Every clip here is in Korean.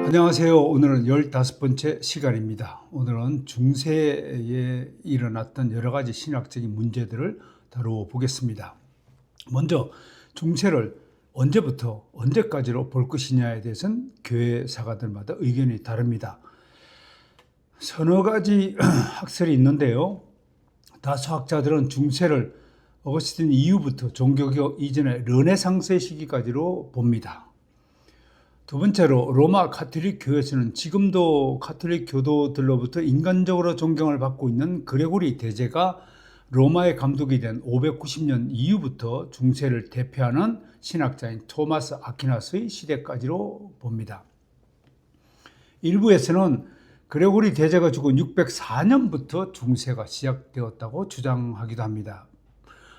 안녕하세요. 오늘은 15번째 시간입니다. 오늘은 중세에 일어났던 여러 가지 신학적인 문제들을 다루어 보겠습니다. 먼저 중세를 언제부터 언제까지로 볼 것이냐에 대해서는 교회 사가들마다 의견이 다릅니다. 서너 가지 학설이 있는데요. 다수 학자들은 중세를 어거스틴 이후부터 종교개혁 이전의 르네상스의 시기까지로 봅니다. 두 번째로 로마 가톨릭 교회에서는 지금도 가톨릭 교도들로부터 인간적으로 존경을 받고 있는 그레고리 대제가 로마의 감독이 된 590년 이후부터 중세를 대표하는 신학자인 토마스 아퀴나스의 시대까지로 봅니다. 일부에서는 그레고리 대제가 죽은 604년부터 중세가 시작되었다고 주장하기도 합니다.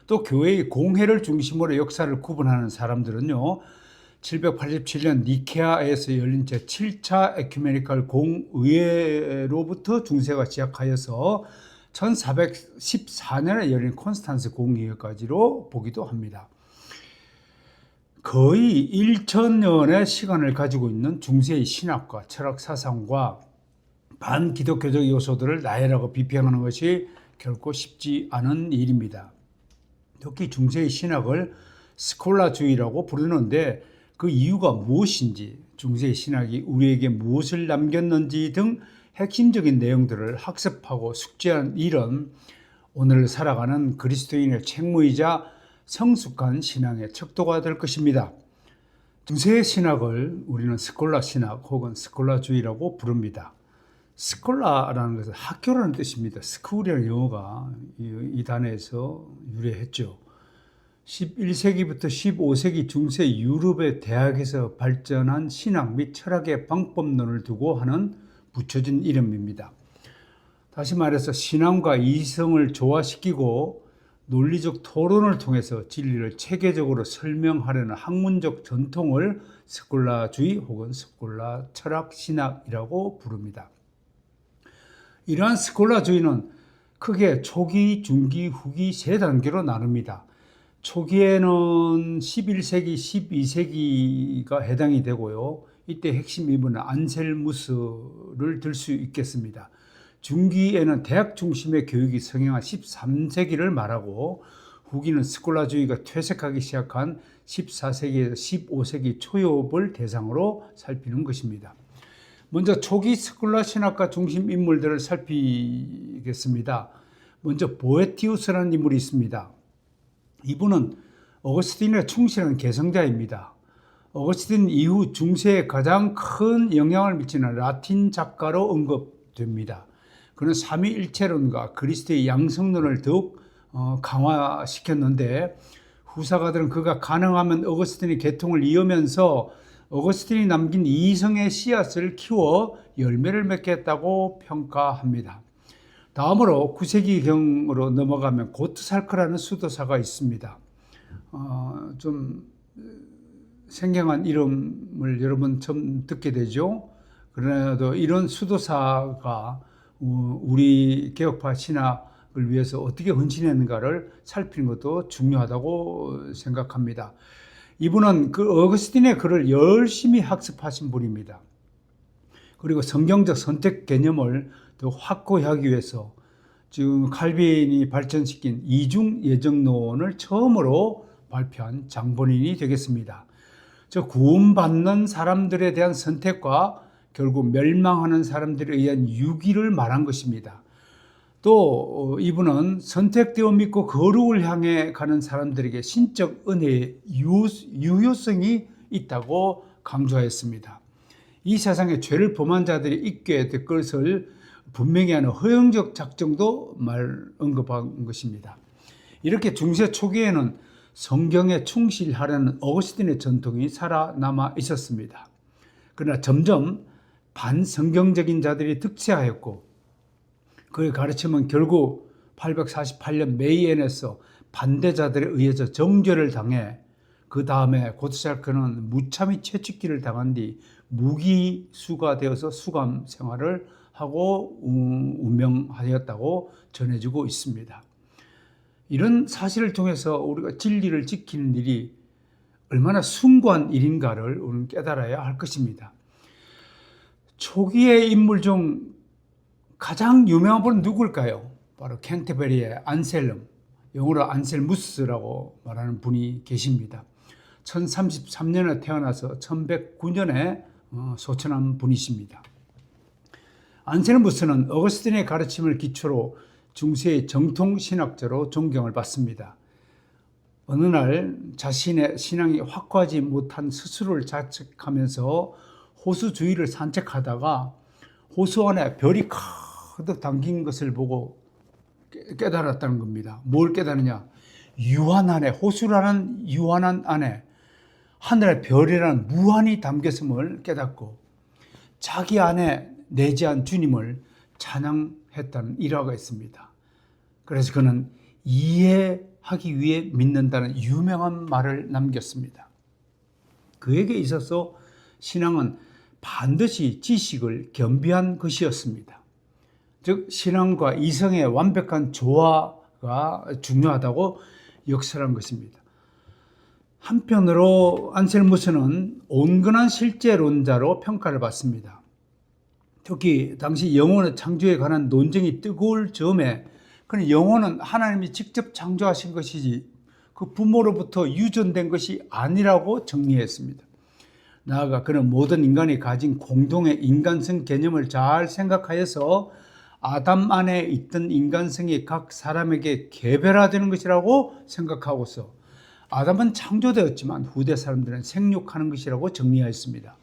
또 교회의 공회를 중심으로 역사를 구분하는 사람들은요, 787년 니케아에서 열린 제7차 에큐메니칼 공의회로부터 중세가 시작하여서 1414년에 열린 콘스탄스 공의회까지로 보기도 합니다. 거의 1000년의 시간을 가지고 있는 중세의 신학과 철학 사상과 반기독교적 요소들을 나열하고 비평하는 것이 결코 쉽지 않은 일입니다. 특히 중세의 신학을 스콜라주의라고 부르는데 그 이유가 무엇인지, 중세의 신학이 우리에게 무엇을 남겼는지 등 핵심적인 내용들을 학습하고 숙지하는 일은 오늘 살아가는 그리스도인의 책무이자 성숙한 신앙의 척도가 될 것입니다. 중세의 신학을 우리는 스콜라 신학 혹은 스콜라주의라고 부릅니다. 스콜라라는 것은 학교라는 뜻입니다. 스쿨이라는 영어가 이 단어에서 유래했죠. 11세기부터 15세기 중세 유럽의 대학에서 발전한 신학 및 철학의 방법론을 두고 하는 붙여진 이름입니다. 다시 말해서 신앙과 이성을 조화시키고 논리적 토론을 통해서 진리를 체계적으로 설명하려는 학문적 전통을 스콜라주의 혹은 스콜라 철학 신학이라고 부릅니다. 이러한 스콜라주의는 크게 초기, 중기, 후기 세 단계로 나눕니다. 초기에는 11세기, 12세기가 해당이 되고요. 이때 핵심 인물은 안셀무스를 들 수 있겠습니다. 중기에는 대학 중심의 교육이 성행한 13세기를 말하고, 후기는 스콜라주의가 퇴색하기 시작한 14세기에서 15세기 초엽을 대상으로 살피는 것입니다. 먼저 초기 스콜라 신학과 중심 인물들을 살피겠습니다. 먼저 보에티우스라는 인물이 있습니다. 이분은 어거스틴의 충실한 개성자입니다. 어거스틴 이후 중세에 가장 큰 영향을 미치는 라틴 작가로 언급됩니다. 그는 삼위일체론과 그리스도의 양성론을 더욱 강화시켰는데, 후사가들은 그가 가능하면 어거스틴의 계통을 이으면서 어거스틴이 남긴 이성의 씨앗을 키워 열매를 맺겠다고 평가합니다. 다음으로 9세기경으로 넘어가면 고트살크라는 수도사가 있습니다. 좀 생경한 이름을 여러분 처음 듣게 되죠. 그러나도 이런 수도사가 우리 개혁파 신학을 위해서 어떻게 헌신했는가를 살피는 것도 중요하다고 생각합니다. 이분은 그 어거스틴의 글을 열심히 학습하신 분입니다. 그리고 성경적 선택 개념을 더 확고하기 위해서 지금 칼빈이 발전시킨 이중 예정론을 처음으로 발표한 장본인이 되겠습니다. 저 구원받는 사람들에 대한 선택과 결국 멸망하는 사람들에 의한 유기를 말한 것입니다. 또 이분은 선택되어 믿고 거룩을 향해 가는 사람들에게 신적 은혜의 유효성이 있다고 강조했습니다. 이 세상에 죄를 범한 자들이 있게 될 것을 분명히 하는 허용적 작정도 언급한 것입니다. 이렇게 중세 초기에는 성경에 충실하려는 어거스틴의 전통이 살아남아 있었습니다. 그러나 점점 반성경적인 자들이 득세하였고, 그의 가르침은 결국 848년 메이엔에서 반대자들에 의해서 정죄를 당해, 그 다음에 고트살크는 무참히 채찍질을 당한 뒤 무기수가 되어서 수감 생활을 하고 운명하였다고 전해지고 있습니다. 이런 사실을 통해서 우리가 진리를 지키는 일이 얼마나 숭고한 일인가를 우리는 깨달아야 할 것입니다. 초기의 인물 중 가장 유명한 분은 누굴까요? 바로 캔터베리의 안셀름, 영어로 안셀무스라고 말하는 분이 계십니다. 1033년에 태어나서 1109년에 소천한 분이십니다. 안셀무스는 어거스틴의 가르침을 기초로 중세의 정통 신학자로 존경을 받습니다. 어느 날 자신의 신앙이 확고하지 못한 스스로를 자책하면서 호수 주위를 산책하다가 호수 안에 별이 가득 담긴 것을 보고 깨달았다는 겁니다. 뭘 깨달으냐? 유한안에, 호수라는 유한안 안에 하늘의 별이라는 무한히 담겼음을 깨닫고 자기 안에 내재한 주님을 찬양했다는 일화가 있습니다. 그래서 그는 이해하기 위해 믿는다는 유명한 말을 남겼습니다. 그에게 있어서 신앙은 반드시 지식을 겸비한 것이었습니다. 즉 신앙과 이성의 완벽한 조화가 중요하다고 역설한 것입니다. 한편으로 안셀무스는 온건한 실제론자로 평가를 받습니다. 특히 당시 영혼의 창조에 관한 논쟁이 뜨거울 즈음에 그는 영혼은 하나님이 직접 창조하신 것이지 그 부모로부터 유전된 것이 아니라고 정리했습니다. 나아가 그는 모든 인간이 가진 공동의 인간성 개념을 잘 생각하여서 아담 안에 있던 인간성이 각 사람에게 개별화되는 것이라고 생각하고서 아담은 창조되었지만 후대 사람들은 생육하는 것이라고 정리하였습니다.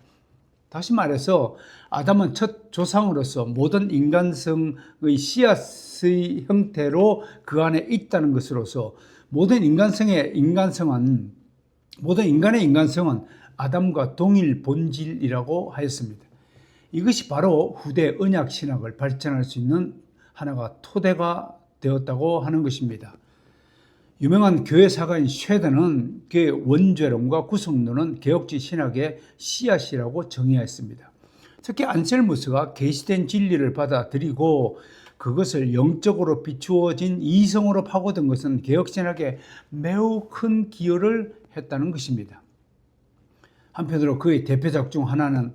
다시 말해서 아담은 첫 조상으로서 모든 인간성의 씨앗의 형태로 그 안에 있다는 것으로서 모든 인간의 인간성은 아담과 동일 본질이라고 하였습니다. 이것이 바로 후대 언약 신학을 발전할 수 있는 하나가 토대가 되었다고 하는 것입니다. 유명한 교회 사가인 쉐드는 그의 원죄론과 구속론은 개혁주의 신학의 씨앗이라고 정의했습니다. 특히 안셀무스가 계시된 진리를 받아들이고 그것을 영적으로 비추어진 이성으로 파고든 것은 개혁신학에 매우 큰 기여를 했다는 것입니다. 한편으로 그의 대표작 중 하나는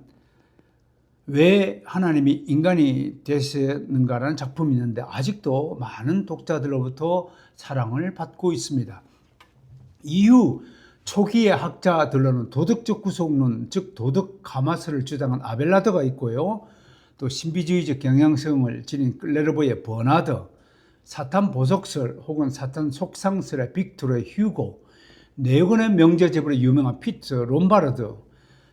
왜 하나님이 인간이 되셨는가라는 작품이 있는데 아직도 많은 독자들로부터 사랑을 받고 있습니다. 이후 초기의 학자들로는 도덕적 구속론, 즉 도덕 가마스를 주장한 아벨라드가 있고요. 또 신비주의적 경향성을 지닌 클레르보의 버나드, 사탄 보석설 혹은 사탄 속상설의 빅토르의 휴고, 네권의 명제제불의 유명한 피트 롬바르드,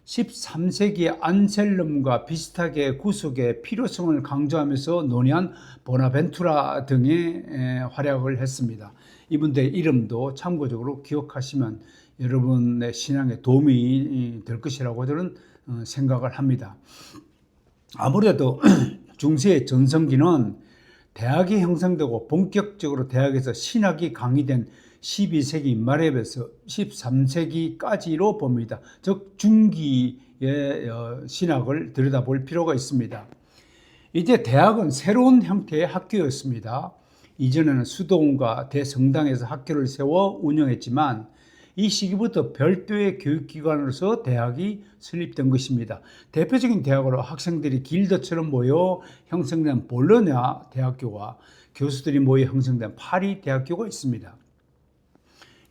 13세기의 안셀름과 비슷하게 구속의 필요성을 강조하면서 논의한 보나벤투라 등의 활약을 했습니다. 이분들의 이름도 참고적으로 기억하시면 여러분의 신앙에 도움이 될 것이라고 저는 생각을 합니다. 아무래도 중세의 전성기는 대학이 형성되고 본격적으로 대학에서 신학이 강의된 12세기 말에 비해서 13세기까지로 봅니다. 즉 중기의 신학을 들여다볼 필요가 있습니다. 이제 대학은 새로운 형태의 학교였습니다. 이전에는 수도원과 대성당에서 학교를 세워 운영했지만 이 시기부터 별도의 교육기관으로서 대학이 설립된 것입니다. 대표적인 대학으로 학생들이 길드처럼 모여 형성된 볼로냐 대학교와 교수들이 모여 형성된 파리 대학교가 있습니다.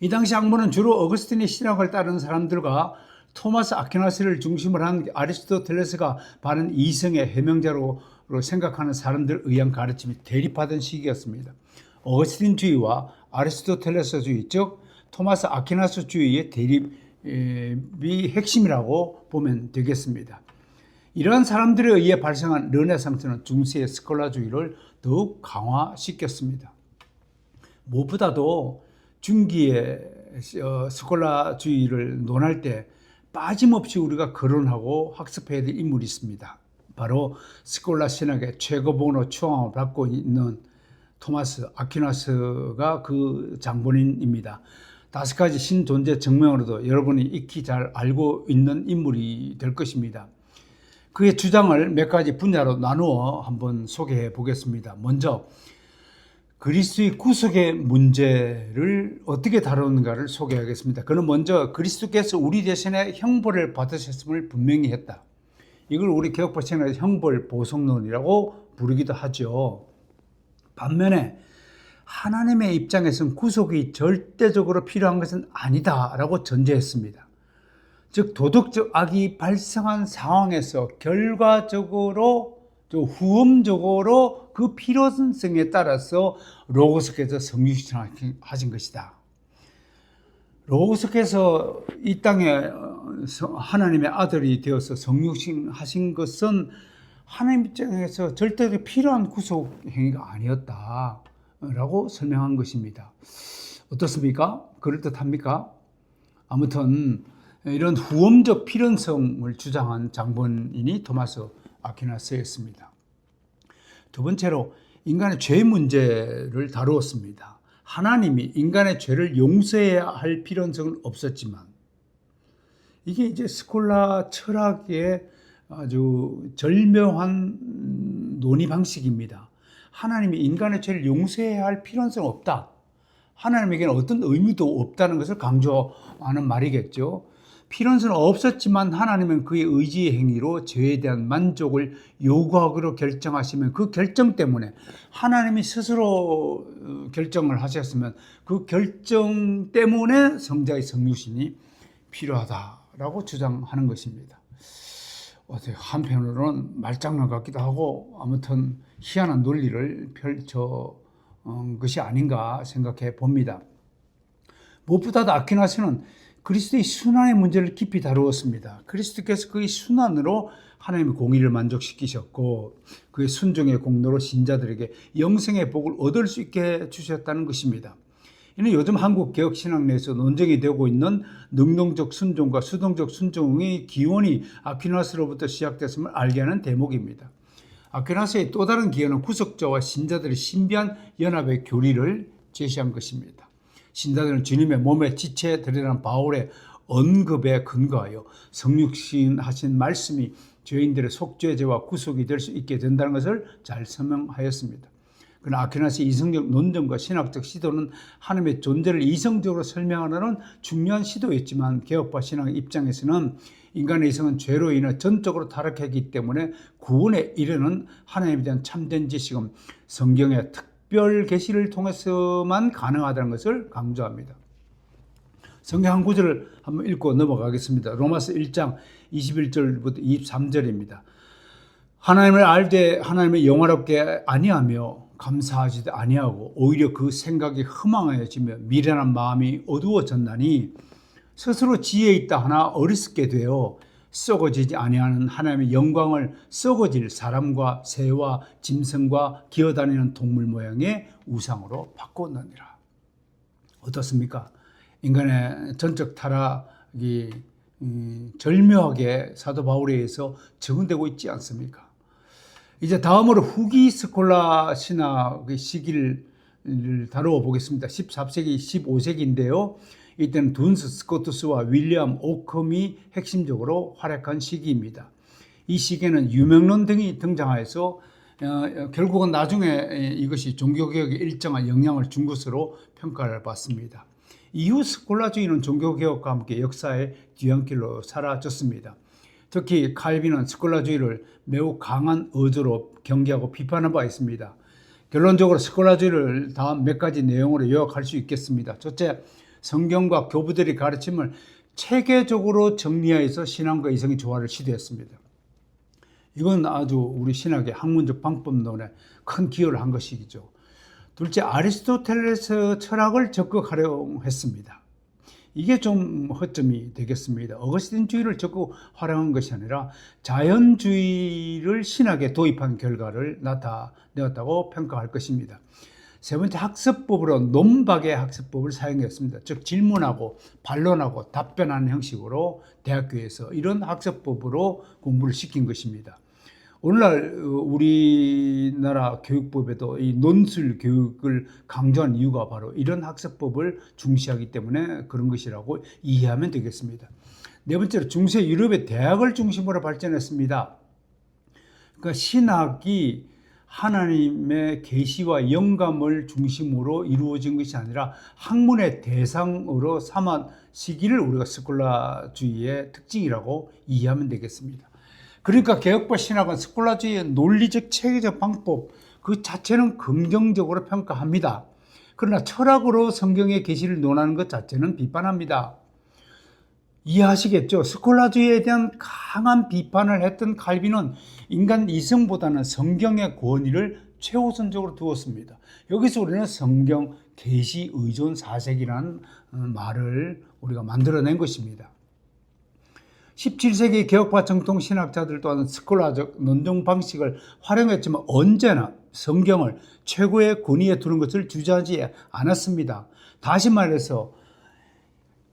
이 당시 학문은 주로 어거스틴의 신학을 따르는 사람들과 토마스 아퀴나스를 중심으로 한 아리스토텔레스가 바른 이성의 해명자로 생각하는 사람들에 의한 가르침이 대립하던 시기였습니다. 어거스틴주의와 아리스토텔레스주의, 즉 토마스 아퀴나스주의의 대립이 핵심이라고 보면 되겠습니다. 이러한 사람들에 의해 발생한 르네상스는 중세의 스콜라주의를 더욱 강화시켰습니다. 무엇보다도 중기의 스콜라주의를 논할 때 빠짐없이 우리가 거론하고 학습해야 될 인물이 있습니다. 바로 스콜라 신학의 최고본으로 추앙을 받고 있는 토마스 아퀴나스가 그 장본인입니다. 5가지 신존재 증명으로도 여러분이 익히 잘 알고 있는 인물이 될 것입니다. 그의 주장을 몇 가지 분야로 나누어 한번 소개해 보겠습니다. 먼저 그리스도의 구속의 문제를 어떻게 다루는가를 소개하겠습니다. 그는 먼저 그리스도께서 우리 대신에 형벌을 받으셨음을 분명히 했다. 이걸 우리 개혁파 신학에서 형벌 보속론이라고 부르기도 하죠. 반면에 하나님의 입장에서는 구속이 절대적으로 필요한 것은 아니다라고 전제했습니다. 즉 도덕적 악이 발생한 상황에서 결과적으로 후음적으로 그 필요성에 따라서 로고스께서 성육신하신 것이다. 로고스께서 이 땅에 하나님의 아들이 되어서 성육신하신 것은 하나님 입장에서 절대로 필요한 구속 행위가 아니었다라고 설명한 것입니다. 어떻습니까? 그럴듯합니까? 아무튼 이런 후엄적 필연성을 주장한 장본인이 토마스 아퀴나스였습니다. 두 번째로 인간의 죄 문제를 다루었습니다. 하나님이 인간의 죄를 용서해야 할 필연성은 없었지만 이게 이제 스콜라 철학의 아주 절묘한 논의 방식입니다. 하나님이 인간의 죄를 용서해야 할 필요성은 없다. 하나님에게는 어떤 의미도 없다는 것을 강조하는 말이겠죠. 필요성은 없었지만 하나님은 그의 의지의 행위로 죄에 대한 만족을 요구하기로 결정하시면 그 결정 때문에 하나님이 스스로 결정을 하셨으면 그 결정 때문에 성자의 성육신이 필요하다라고 주장하는 것입니다. 한편으로는 말장난 같기도 하고 아무튼 희한한 논리를 펼쳐 것이 아닌가 생각해 봅니다. 무엇보다도 아퀴나스는 그리스도의 순환의 문제를 깊이 다루었습니다. 그리스도께서 그의 순환으로 하나님의 공의를 만족시키셨고 그의 순종의 공로로 신자들에게 영생의 복을 얻을 수 있게 주셨다는 것입니다. 이는 요즘 한국 개혁신학 내에서 논쟁이 되고 있는 능동적 순종과 수동적 순종의 기원이 아퀴나스로부터 시작됐음을 알게 하는 대목입니다. 아퀴나스의 또 다른 기원은 구속자와 신자들의 신비한 연합의 교리를 제시한 것입니다. 신자들은 주님의 몸에 지체 드리라는 바울의 언급에 근거하여 성육신 하신 말씀이 죄인들의 속죄제와 구속이 될 수 있게 된다는 것을 잘 설명하였습니다. 그러나 아퀴나스의 이성적 논증과 신학적 시도는 하나님의 존재를 이성적으로 설명하는 중요한 시도였지만 개혁파 신학의 입장에서는 인간의 이성은 죄로 인해 전적으로 타락했기 때문에 구원에 이르는 하나님에 대한 참된 지식은 성경의 특별 계시를 통해서만 가능하다는 것을 강조합니다. 성경 한 구절을 한번 읽고 넘어가겠습니다. 로마서 1장 21절부터 23절입니다. 하나님을 알되 하나님을 영화롭게 아니하며 감사하지도 아니하고 오히려 그 생각이 허망해지며 미련한 마음이 어두워졌나니 스스로 지혜 있다 하나 어리석게 되어 썩어지지 아니하는 하나님의 영광을 썩어질 사람과 새와 짐승과 기어다니는 동물 모양의 우상으로 바꾸었느니라. 어떻습니까? 인간의 전적 타락이 절묘하게 사도 바울에 의해서 적용되고 있지 않습니까? 이제 다음으로 후기 스콜라 신학의 시기를 다루어 보겠습니다. 14세기, 15세기인데요. 이때는 둔스 스코투스와 윌리엄 오컴이 핵심적으로 활약한 시기입니다. 이 시기에는 유명론 등이 등장하여서 결국은 나중에 이것이 종교개혁에 일정한 영향을 준 것으로 평가를 받습니다. 이후 스콜라주의는 종교개혁과 함께 역사의 뒤안길로 사라졌습니다. 특히 칼빈은 스콜라주의를 매우 강한 어조로 경계하고 비판한 바 있습니다. 결론적으로 스콜라주의를 다음 몇 가지 내용으로 요약할 수 있겠습니다. 첫째, 성경과 교부들의 가르침을 체계적으로 정리하여서 신앙과 이성의 조화를 시도했습니다. 이건 아주 우리 신학의 학문적 방법론에 큰 기여를 한 것이죠. 둘째, 아리스토텔레스 철학을 적극 활용했습니다. 이게 좀 허점이 되겠습니다. 어거스틴주의를 적극 활용한 것이 아니라 자연주의를 신학에 도입한 결과를 나타내었다고 평가할 것입니다. 세 번째, 학습법으로 논박의 학습법을 사용했습니다. 즉 질문하고 반론하고 답변하는 형식으로 대학교에서 이런 학습법으로 공부를 시킨 것입니다. 오늘날 우리나라 교육법에도 이 논술 교육을 강조한 이유가 바로 이런 학습법을 중시하기 때문에 그런 것이라고 이해하면 되겠습니다. 네 번째로 중세 유럽의 대학을 중심으로 발전했습니다. 그러니까 신학이 하나님의 계시와 영감을 중심으로 이루어진 것이 아니라 학문의 대상으로 삼은 시기를 우리가 스콜라주의의 특징이라고 이해하면 되겠습니다. 그러니까 개혁파 신학은 스콜라주의의 논리적 체계적 방법 그 자체는 긍정적으로 평가합니다. 그러나 철학으로 성경의 계시를 논하는 것 자체는 비판합니다. 이해하시겠죠? 스콜라주의에 대한 강한 비판을 했던 칼빈은 인간 이성보다는 성경의 권위를 최우선적으로 두었습니다. 여기서 우리는 성경 계시 의존 사색이라는 말을 우리가 만들어낸 것입니다. 17세기 개혁파 정통 신학자들 또한 스콜라적 논증 방식을 활용했지만 언제나 성경을 최고의 권위에 두는 것을 주저하지 않았습니다. 다시 말해서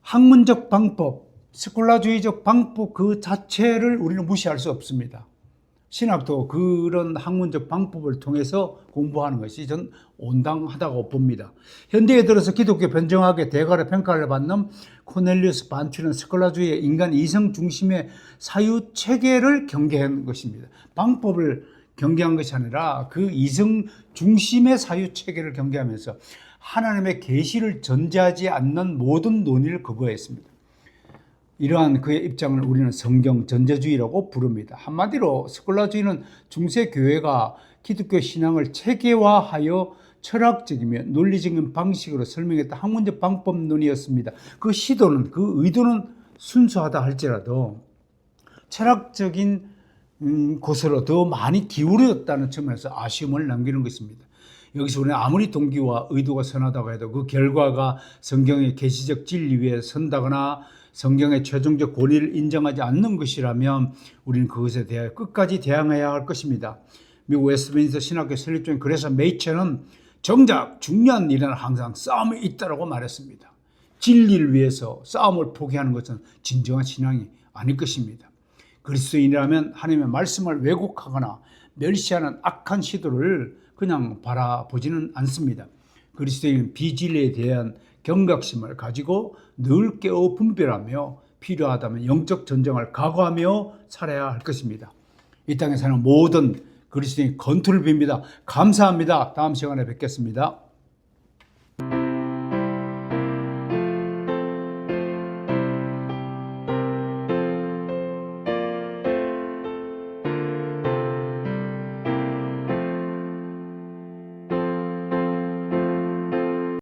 학문적 방법, 스콜라주의적 방법 그 자체를 우리는 무시할 수 없습니다. 신학도 그런 학문적 방법을 통해서 공부하는 것이 전 온당하다고 봅니다. 현대에 들어서 기독교 변정학의 대가로 평가를 받는 코넬리우스 반티는 스콜라주의의 인간 이성 중심의 사유 체계를 경계한 것입니다. 방법을 경계한 것이 아니라 그 이성 중심의 사유 체계를 경계하면서 하나님의 계시를 전제하지 않는 모든 논의를 거부했습니다. 이러한 그의 입장을 우리는 성경 전제주의라고 부릅니다. 한마디로 스콜라주의는 중세 교회가 기독교 신앙을 체계화하여 철학적이며 논리적인 방식으로 설명했던 학문적 방법론이었습니다. 그 시도는, 그 의도는 순수하다 할지라도 철학적인 곳으로 더 많이 기울어졌다는 측면에서 아쉬움을 남기는 것입니다. 여기서 우리는 아무리 동기와 의도가 선하다고 해도 그 결과가 성경의 계시적 진리 위에 선다거나 성경의 최종적 권위를 인정하지 않는 것이라면 우리는 그것에 대해 끝까지 대항해야 할 것입니다. 미국 웨스트민스터 신학교 설립 중인 그래서 메이처는 정작 중요한 일은 항상 싸움이 있다고 말했습니다. 진리를 위해서 싸움을 포기하는 것은 진정한 신앙이 아닐 것입니다. 그리스도인이라면 하나님의 말씀을 왜곡하거나 멸시하는 악한 시도를 그냥 바라보지는 않습니다. 그리스도인은 비진리에 대한 경각심을 가지고 늘 깨어 분별하며 필요하다면 영적 전쟁을 각오하며 살아야 할 것입니다. 이 땅에 사는 모든 그리스도인 건투를 빕니다. 감사합니다. 다음 시간에 뵙겠습니다.